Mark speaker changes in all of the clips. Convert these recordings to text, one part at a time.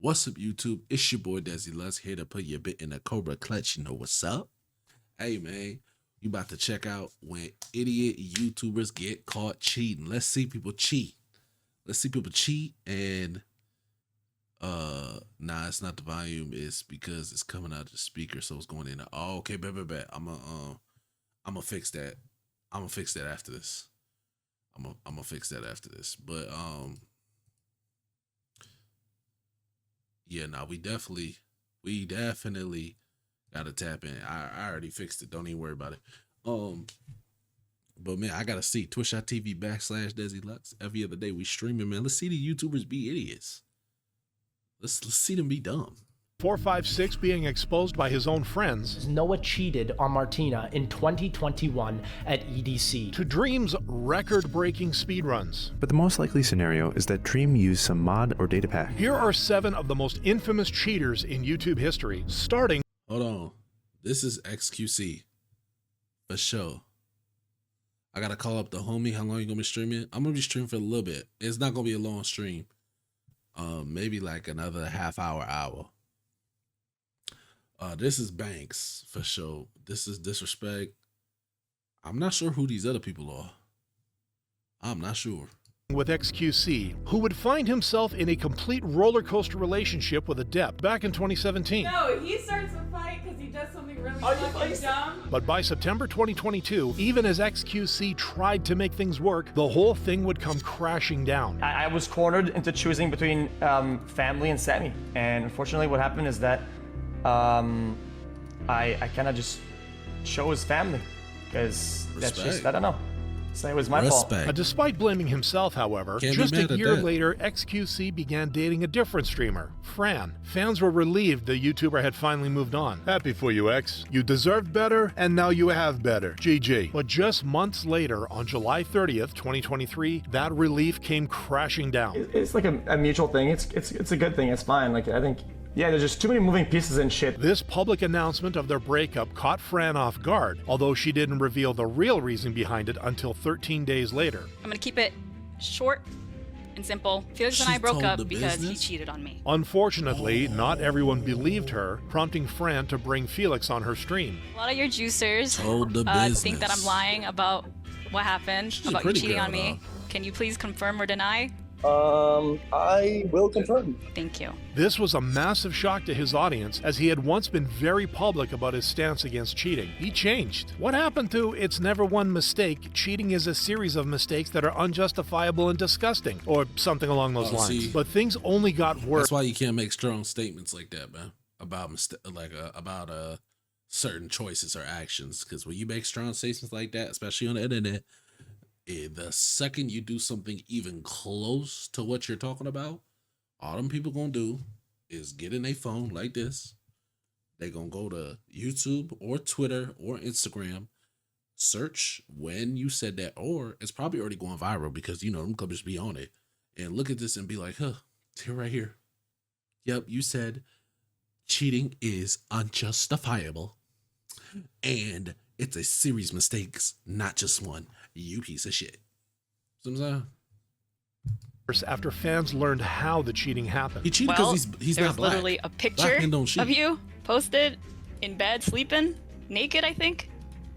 Speaker 1: What's up, YouTube? It's your boy Desi Lutz here to put your bit in a Cobra clutch. You know what's up? Hey man, you about to check out when idiot YouTubers get caught cheating. Let's see people cheat. Let's see people cheat and nah, it's not the volume. It's because it's coming out of the speaker, so it's going in. Oh, okay, bet. I'm gonna fix that. I'm gonna fix that after this. I'm gonna fix that after this. But yeah, no, we definitely gotta tap in. I already fixed it. Don't even worry about it. But man, I gotta see twitch.tv/Desi Lutz. Every other day we streaming, man. Let's see the YouTubers be idiots. Let's see them be dumb.
Speaker 2: 456 being exposed by his own friends.
Speaker 3: Noah cheated on Martina in 2021 at EDC.
Speaker 2: To Dream's record-breaking speedruns.
Speaker 4: But the most likely scenario is that Dream used some mod or data pack.
Speaker 2: Here are 7 of the most infamous cheaters in YouTube history, starting...
Speaker 1: Hold on. This is XQC. For sure. I gotta call up the homie. How long you gonna be streaming? I'm gonna be streaming for a little bit. It's not gonna be a long stream. Maybe like another half hour. This is Banks for sure. This is Disrespect. I'm not sure who these other people are. I'm not sure.
Speaker 2: With XQC, who would find himself in a complete roller coaster relationship with Adept back in 2017.
Speaker 5: No, he starts a fight because he does something really fucking dumb.
Speaker 2: But by September 2022, even as XQC tried to make things work, the whole thing would come crashing down.
Speaker 6: I was cornered into choosing between family and Sammy, and unfortunately what happened is that I kind of just chose family, because that's just, I don't know. So it was my fault.
Speaker 2: Despite blaming himself, however, just a year later, XQC began dating a different streamer, Fran. Fans were relieved the YouTuber had finally moved on. Happy for you, X. You deserved better, and now you have better. GG. But just months later, on July 30th, 2023, that relief came crashing down.
Speaker 6: It's like a mutual thing. It's a good thing. It's fine. Like, I think, yeah, there's just too many moving pieces and shit.
Speaker 2: This public announcement of their breakup caught Fran off guard, although she didn't reveal the real reason behind it until 13 days later.
Speaker 7: I'm gonna keep it short and simple. Felix and I broke up because he cheated on me.
Speaker 2: Unfortunately, not everyone believed her, prompting Fran to bring Felix on her stream.
Speaker 7: A lot of your juicers think that I'm lying about what happened, about you cheating on me. Can you please confirm or deny?
Speaker 8: I will confirm.
Speaker 7: Thank you.
Speaker 2: This was a massive shock to his audience, as he had once been very public about his stance against cheating. He changed. What happened to "it's never one mistake, cheating is a series of mistakes that are unjustifiable and disgusting," or something along those lines. But things only got worse.
Speaker 1: That's why you can't make strong statements like that, man, about certain choices or actions, because when you make strong statements like that, especially on the internet, the second you do something even close to what you're talking about, all them people gonna do is get in a phone like this. They gonna go to YouTube or Twitter or Instagram, search when you said that, or it's probably already going viral because, you know, them clubbers be on it, and look at this and be like, huh, it's here right here. Yep, you said cheating is unjustifiable and it's a series of mistakes, not just one. You piece of shit.
Speaker 2: After fans learned how the cheating happened.
Speaker 1: He cheated because he's not black.
Speaker 7: There's literally a picture of you posted in bed, sleeping, naked, I think.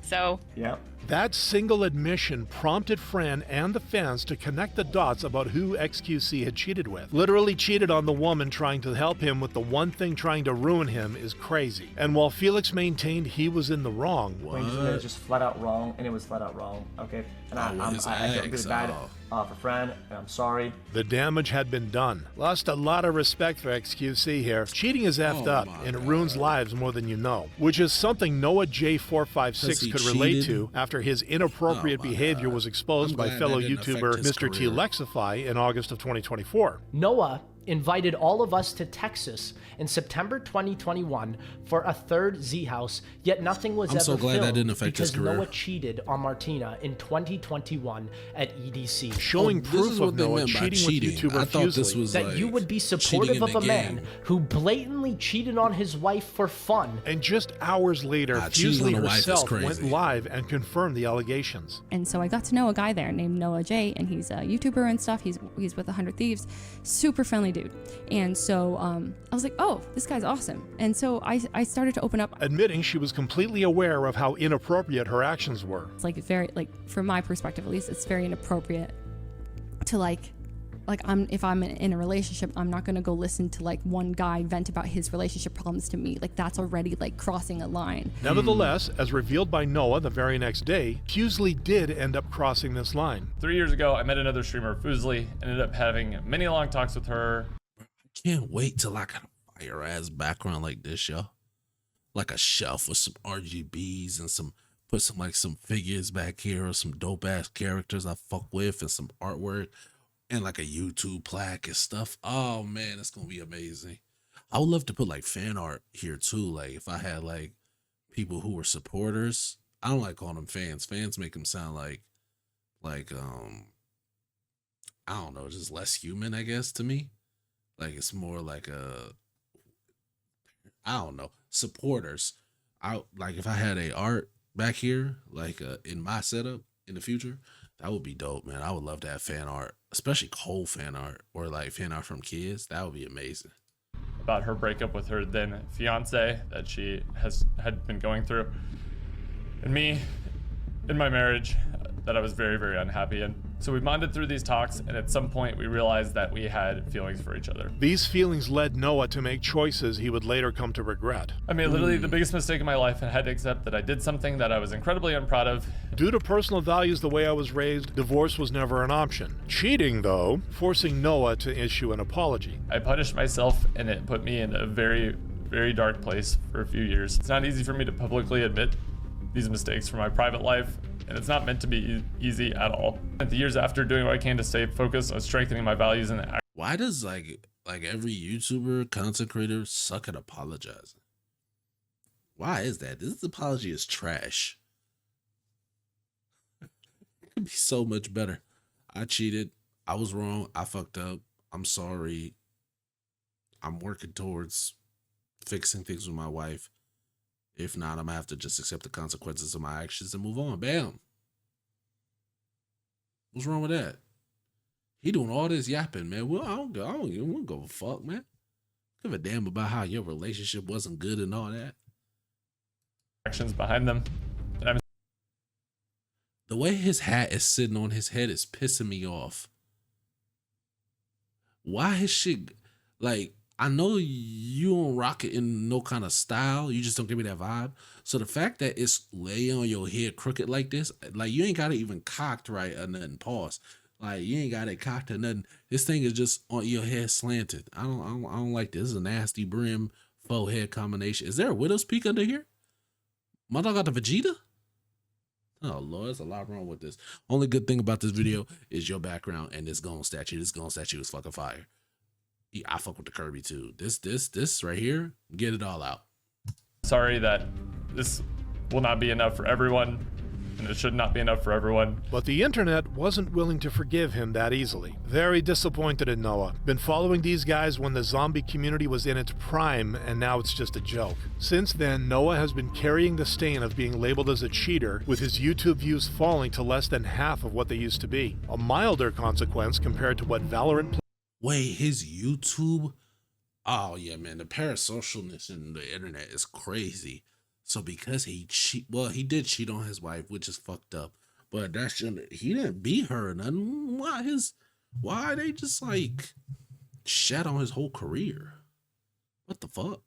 Speaker 7: So,
Speaker 6: yeah.
Speaker 2: That single admission prompted Fran and the fans to connect the dots about who XQC had cheated with. Literally cheated on the woman trying to help him with the one thing trying to ruin him is crazy. And while Felix maintained he was in the wrong.
Speaker 6: It was just flat out wrong, and it was flat out wrong, okay? And I feel really bad for Fran, and I'm sorry.
Speaker 2: The damage had been done. Lost a lot of respect for XQC here. Cheating is effed up, and it ruins lives more than you know, which is something Noah J456 could relate to after his inappropriate behavior was exposed by fellow YouTuber Mr. T Lexify in August of 2024.
Speaker 3: Noah invited all of us to Texas in September 2021 for a third Z House, yet nothing was ever filmed because Noah cheated on Martina in 2021 at EDC.
Speaker 2: Showing proof of Noah cheating with YouTuber Fusely.
Speaker 3: That you would be supportive of a man who blatantly cheated on his wife for fun.
Speaker 2: And just hours later, Fusely herself went live and confirmed the allegations.
Speaker 9: And so I got to know a guy there named Noah J, and he's a YouTuber and stuff. He's with 100 Thieves. Super friendly dude. And so I was like, oh, this guy's awesome. And so I started to open up.
Speaker 2: Admitting she was completely aware of how inappropriate her actions were.
Speaker 9: It's like very, like, from my perspective at least, it's very inappropriate to if I'm in a relationship, I'm not gonna go listen to like one guy vent about his relationship problems to me. Like, that's already like crossing a line.
Speaker 2: Nevertheless, as revealed by Noah the very next day, Fusely did end up crossing this line.
Speaker 10: 3 years ago, I met another streamer, Fusely, ended up having many long talks with her.
Speaker 1: I can't wait till I got a fire ass background like this, yo. Like a shelf with some RGBs and put some figures back here or some dope ass characters I fuck with and some artwork. And like a YouTube plaque and stuff. Oh man, it's gonna be amazing. I would love to put like fan art here too. Like if I had like people who were supporters. I don't like calling them fans. Fans make them sound like I don't know, just less human, I guess, to me. Like it's more like I don't know, supporters. Like if I had a art back here, like in my setup in the future, that would be dope, man. I would love to have fan art, especially cold fan art or like fan art from kids. That would be amazing.
Speaker 10: About her breakup with her then fiance that she had been going through, and me in my marriage that I was very, very unhappy in. So we bonded through these talks, and at some point we realized that we had feelings for each other.
Speaker 2: These feelings led Noah to make choices he would later come to regret.
Speaker 10: I made literally the biggest mistake in my life and had to accept that I did something that I was incredibly unproud of.
Speaker 2: Due to personal values the way I was raised, divorce was never an option. Cheating, though, forcing Noah to issue an apology.
Speaker 10: I punished myself, and it put me in a very, very dark place for a few years. It's not easy for me to publicly admit these mistakes from my private life, and it's not meant to be easy at all. And the years after, doing what I can to stay focused on strengthening my values and
Speaker 1: why does like every YouTuber, content creator suck at apologizing? Why is that? This apology is trash. It could be so much better. I cheated. I was wrong. I fucked up. I'm sorry. I'm working towards fixing things with my wife. If not, I'm gonna have to just accept the consequences of my actions and move on. Bam. What's wrong with that? He doing all this yapping, man. Well, I don't even give a fuck, man. Give a damn about how your relationship wasn't good and all that.
Speaker 10: Actions behind them.
Speaker 1: The way his hat is sitting on his head is pissing me off. Why his shit, like, I know you don't rock it in no kind of style. You just don't give me that vibe. So the fact that it's laying on your head crooked like this, like you ain't got it even cocked right or nothing. Pause. Like you ain't got it cocked or nothing. This thing is just on your head slanted. I don't like this. This is a nasty brim faux head combination. Is there a widow's peak under here? My dog got the Vegeta? Oh Lord, there's a lot wrong with this. Only good thing about this video is your background and this Gone statue. This Gone statue is fucking fire. I fuck with the Kirby too. This right here, get it all out.
Speaker 10: Sorry that this will not be enough for everyone, and it should not be enough for everyone.
Speaker 2: But the internet wasn't willing to forgive him that easily. Very disappointed in Noah. Been following these guys when the zombie community was in its prime, and now it's just a joke. Since then, Noah has been carrying the stain of being labeled as a cheater, with his YouTube views falling to less than half of what they used to be. A milder consequence compared to what Valorant.
Speaker 1: Wait, his YouTube? Oh yeah, man, the parasocialness in the internet is crazy. So because he did cheat on his wife, which is fucked up. But he didn't beat her or nothing. Why they just like shat on his whole career? What the fuck?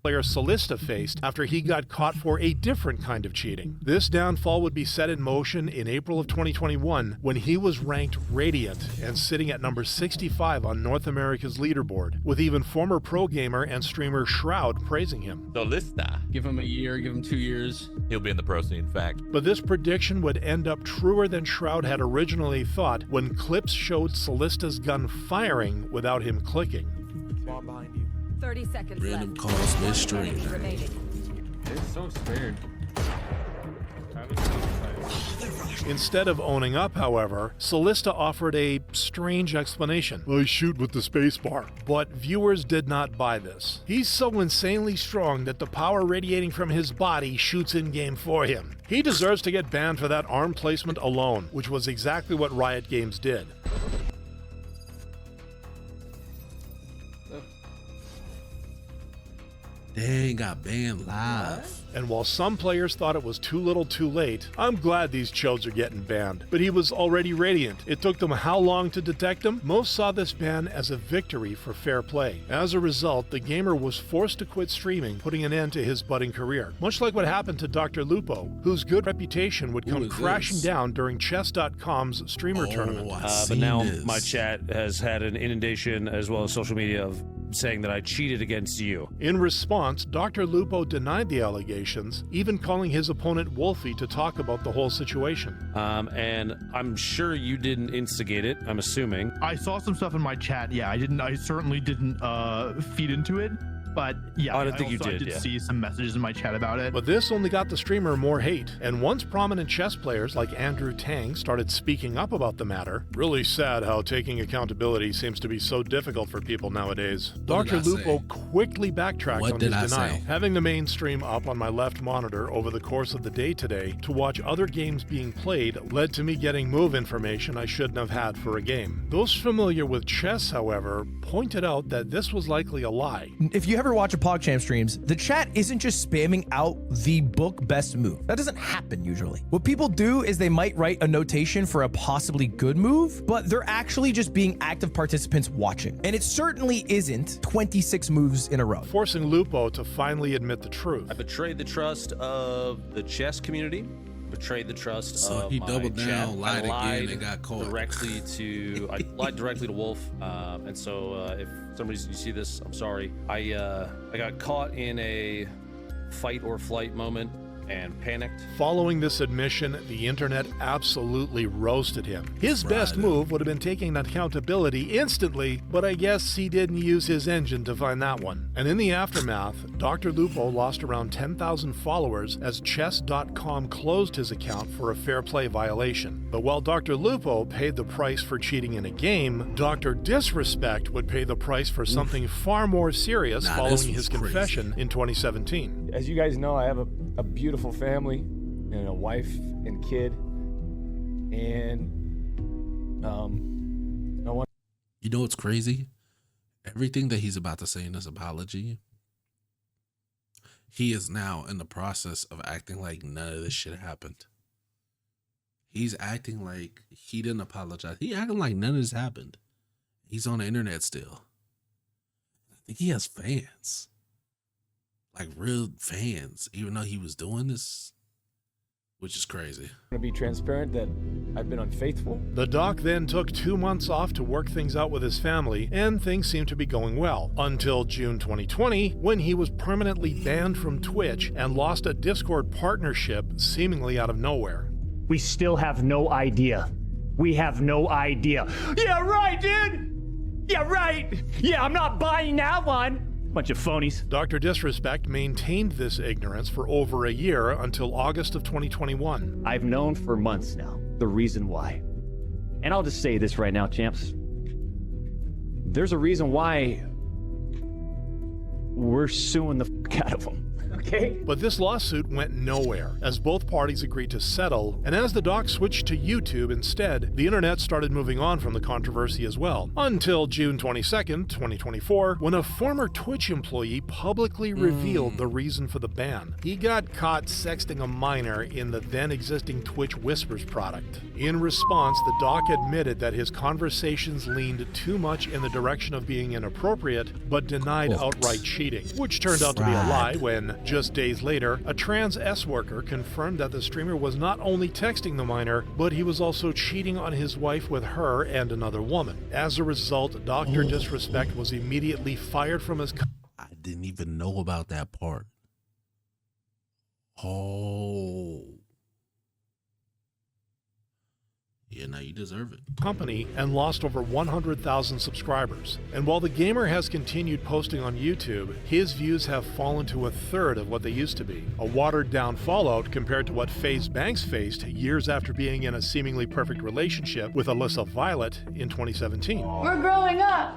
Speaker 2: Player Solista faced after he got caught for a different kind of cheating. This downfall would be set in motion in April of 2021 when he was ranked Radiant and sitting at number 65 on North America's leaderboard, with even former pro gamer and streamer Shroud praising him.
Speaker 11: Solista. Give him a year, give him 2 years. He'll be in the pro scene, in fact.
Speaker 2: But this prediction would end up truer than Shroud had originally thought when clips showed Solista's gun firing without him clicking.
Speaker 12: Small behind you.
Speaker 5: 30 seconds
Speaker 1: Random
Speaker 5: left.
Speaker 1: calls midstream.
Speaker 12: It's so scared.
Speaker 2: Instead of owning up, however, Solista offered a strange explanation. I shoot with the spacebar. But viewers did not buy this. He's so insanely strong that the power radiating from his body shoots in-game for him. He deserves to get banned for that arm placement alone, which was exactly what Riot Games did.
Speaker 1: Dang, got banned live.
Speaker 2: And while some players thought it was too little too late, I'm glad these chodes are getting banned. But he was already radiant. It took them how long to detect him? Most saw this ban as a victory for fair play. As a result, the gamer was forced to quit streaming, putting an end to his budding career. Much like what happened to Dr. Lupo, whose good reputation would come crashing down during chess.com's streamer tournament.
Speaker 13: But now my chat has had an inundation as well as social media of saying that I cheated against you.
Speaker 2: In response, Dr. Lupo denied the allegations, even calling his opponent Wolfie to talk about the whole situation.
Speaker 13: And I'm sure you didn't instigate it, I'm assuming.
Speaker 14: I saw some stuff in my chat, yeah. I certainly didn't feed into it. But yeah, I did see some messages in my chat about it.
Speaker 2: But this only got the streamer more hate. And once prominent chess players like Andrew Tang started speaking up about the matter, really sad how taking accountability seems to be so difficult for people nowadays. Dr. Lupo quickly backtracked on his denial. Having the main stream up on my left monitor over the course of the day today to watch other games being played led to me getting move information I shouldn't have had for a game. Those familiar with chess, however, pointed out that this was likely a lie.
Speaker 15: If you ever watch a PogChamp streams, the chat isn't just spamming out the book best move. That doesn't happen usually. What people do is they might write a notation for a possibly good move, but they're actually just being active participants watching. And it certainly isn't 26 moves in a row.
Speaker 2: Forcing Lupo to finally admit the truth.
Speaker 13: I betrayed the trust of the chess community. Betrayed the trust of
Speaker 1: he doubled down, lied again, and got caught.
Speaker 13: I lied directly to Wolf, and so if for some reason you see this, I'm sorry. I got caught in a fight or flight moment and panicked.
Speaker 2: Following this admission, the internet absolutely roasted him. His best move would have been taking accountability instantly, but I guess he didn't use his engine to find that one. And in the aftermath, Dr. Lupo lost around 10,000 followers as chess.com closed his account for a fair play violation. But while Dr. Lupo paid the price for cheating in a game, Dr. Disrespect would pay the price for something far more serious following his confession in 2017.
Speaker 12: As you guys know, I have a beautiful family and a wife and kid, and no one.
Speaker 1: You know what's crazy? Everything that he's about to say in his apology, he is now in the process of acting like none of this shit happened. He's acting like he didn't apologize. He acting like none of this happened. He's on the internet still. I think he has fans. Like real fans, even though he was doing this, which is crazy.
Speaker 12: I'm gonna be transparent that I've been unfaithful.
Speaker 2: The doc then took 2 months off to work things out with his family, and things seemed to be going well. Until June 2020, when he was permanently banned from Twitch and lost a Discord partnership seemingly out of nowhere.
Speaker 16: We still have no idea. We have no idea. Yeah, right, dude! Yeah, right! Yeah, I'm not buying that one! Bunch of phonies.
Speaker 2: Dr. Disrespect maintained this ignorance for over a year until August of 2021.
Speaker 16: I've known for months now the reason why. And I'll just say this right now, champs. There's a reason why we're suing the fuck out of them. Okay.
Speaker 2: But this lawsuit went nowhere, as both parties agreed to settle, and as the doc switched to YouTube instead, the internet started moving on from the controversy as well. Until June 22nd, 2024, when a former Twitch employee publicly revealed the reason for the ban. He got caught sexting a minor in the then existing Twitch Whispers product. In response, the doc admitted that his conversations leaned too much in the direction of being inappropriate, but denied outright cheating, which turned out to be a lie when, just days later, a trans S-worker confirmed that the streamer was not only texting the minor, but he was also cheating on his wife with her and another woman. As a result, Dr. Disrespect was immediately fired from his
Speaker 1: I didn't even know about that part. Oh. Yeah, now you deserve it.
Speaker 2: Company and lost over 100,000 subscribers. And while the gamer has continued posting on YouTube, his views have fallen to a third of what they used to be. A watered down fallout compared to what FaZe Banks faced years after being in a seemingly perfect relationship with Alyssa Violet in 2017.
Speaker 5: We're growing up.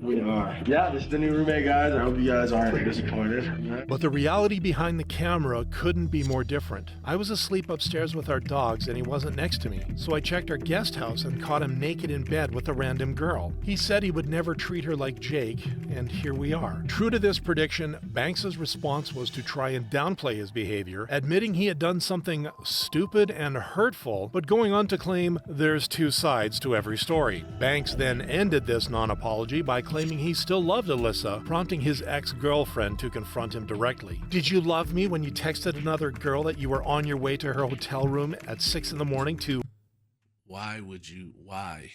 Speaker 17: We are. Yeah, this is the new roommate, guys. I hope you guys aren't disappointed.
Speaker 2: But the reality behind the camera couldn't be more different. I was asleep upstairs with our dogs and he wasn't next to me, so I checked our guest house and caught him naked in bed with a random girl. He said he would never treat her like Jake, and here we are. True to this prediction, Banks's response was to try and downplay his behavior, admitting he had done something stupid and hurtful, but going on to claim there's two sides to every story. Banks then ended this non-apology by claiming he still loved Alyssa, prompting his ex-girlfriend to confront him directly. Did you love me when you texted another girl that you were on your way to her hotel room at 6 in the morning to...
Speaker 1: Why would you? Why?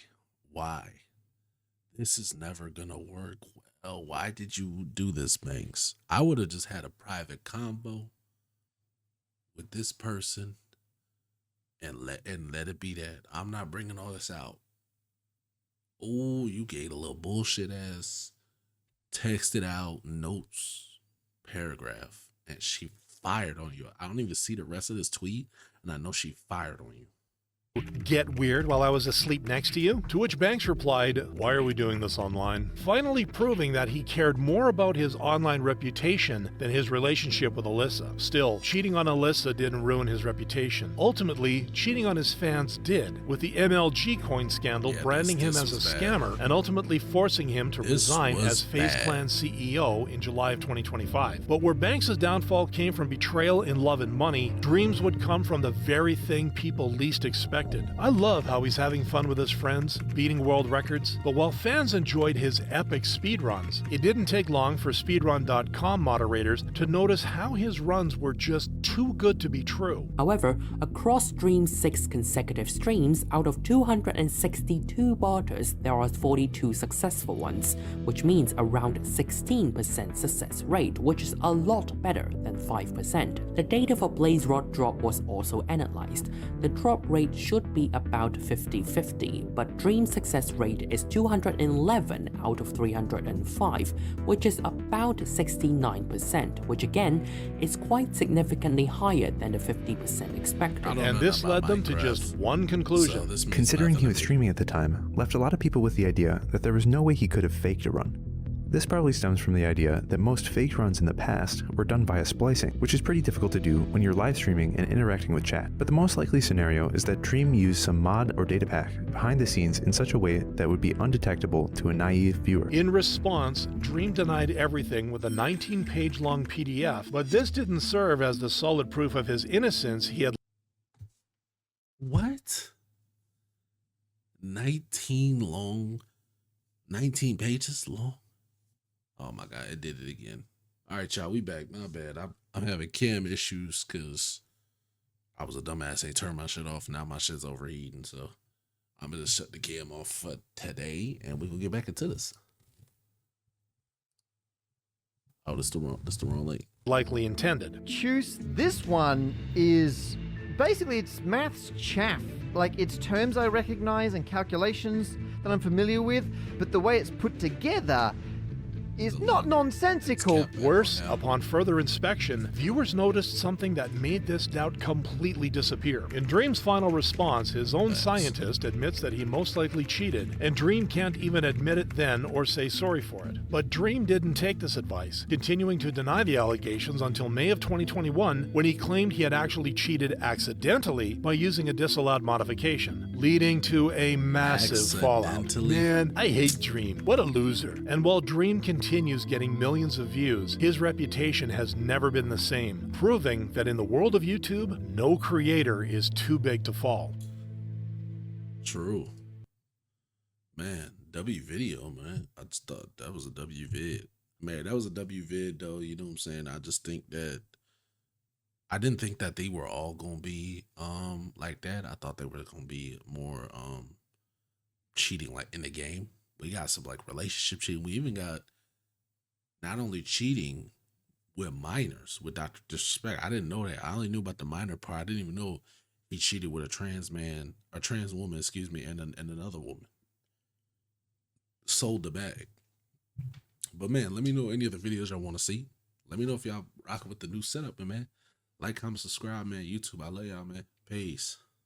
Speaker 1: This is never gonna work well. Why did you do this, Banks? I would have just had a private combo with this person and let it be that. I'm not bringing all this out. Oh, you gave a little bullshit ass texted out notes paragraph and she fired on you. I don't even see the rest of this tweet and I know she fired on you.
Speaker 2: Get weird while I was asleep next to you? To which Banks replied, why are we doing this online? Finally proving that he cared more about his online reputation than his relationship with Alyssa. Still, cheating on Alyssa didn't ruin his reputation. Ultimately, cheating on his fans did, with the MLG coin scandal branding him as a scammer and ultimately forcing him to resign as FaZe Clan CEO in July of 2025. But where Banks' downfall came from betrayal in love and money, dreams would come from the very thing people least expected. I love how he's having fun with his friends, beating world records, but while fans enjoyed his epic speedruns, it didn't take long for speedrun.com moderators to notice how his runs were just too good to be true.
Speaker 18: However, across Dream's 6 consecutive streams, out of 262 botters, there are 42 successful ones, which means around 16% success rate, which is a lot better than 5%. The data for Blaze Rod drop was also analyzed. The drop rate should be about 50-50, but Dream's success rate is 211 out of 305, which is about 69%, which again is quite significantly higher than the 50% expected.
Speaker 2: And this led them to just one conclusion.
Speaker 4: Considering he was streaming at the time, left a lot of people with the idea that there was no way he could have faked a run. This probably stems from the idea that most fake runs in the past were done via splicing, which is pretty difficult to do when you're live streaming and interacting with chat. But the most likely scenario is that Dream used some mod or data pack behind the scenes in such a way that would be undetectable to a naive viewer.
Speaker 2: In response, Dream denied everything with a 19-page long PDF, but this didn't serve as the solid proof of his innocence he had.
Speaker 1: What? 19 pages long? Oh my God, it did it again. All right, y'all, we back. My bad. I'm having cam issues because I was a dumbass. Ain't turned my shit off. Now my shit's overheating. So I'm going to shut the cam off for today and we're going to get back into this. Oh, this the wrong link.
Speaker 2: Likely intended.
Speaker 19: Choose this one is basically it's maths chaff. Like it's terms I recognize and calculations that I'm familiar with, but the way it's put together is not nonsensical.
Speaker 2: Worse, upon further inspection, viewers noticed something that made this doubt completely disappear. In Dream's final response, his own scientist admits that he most likely cheated, and Dream can't even admit it then or say sorry for it. But Dream didn't take this advice, continuing to deny the allegations until May of 2021, when he claimed he had actually cheated accidentally by using a disallowed modification, leading to a massive fallout. Man, I hate Dream. What a loser. And while Dream continues getting millions of views, his reputation has never been the same, proving that in the world of YouTube, no creator is too big to fall.
Speaker 1: True. Man, W video, man. I just thought that was a W vid. Man, that was a W vid though, you know what I'm saying? I just think that I didn't think that they were all gonna be like that. I thought they were gonna be more cheating like in the game. We got some like relationship cheating. We even got not only cheating with minors, with Dr. Disrespect. I didn't know that. I only knew about the minor part. I didn't even know he cheated with a trans woman, and another woman. Sold the bag. But man, let me know any of the videos y'all want to see. Let me know if y'all rocking with the new setup, man. Like, comment, subscribe, man. YouTube, I love y'all, man. Peace.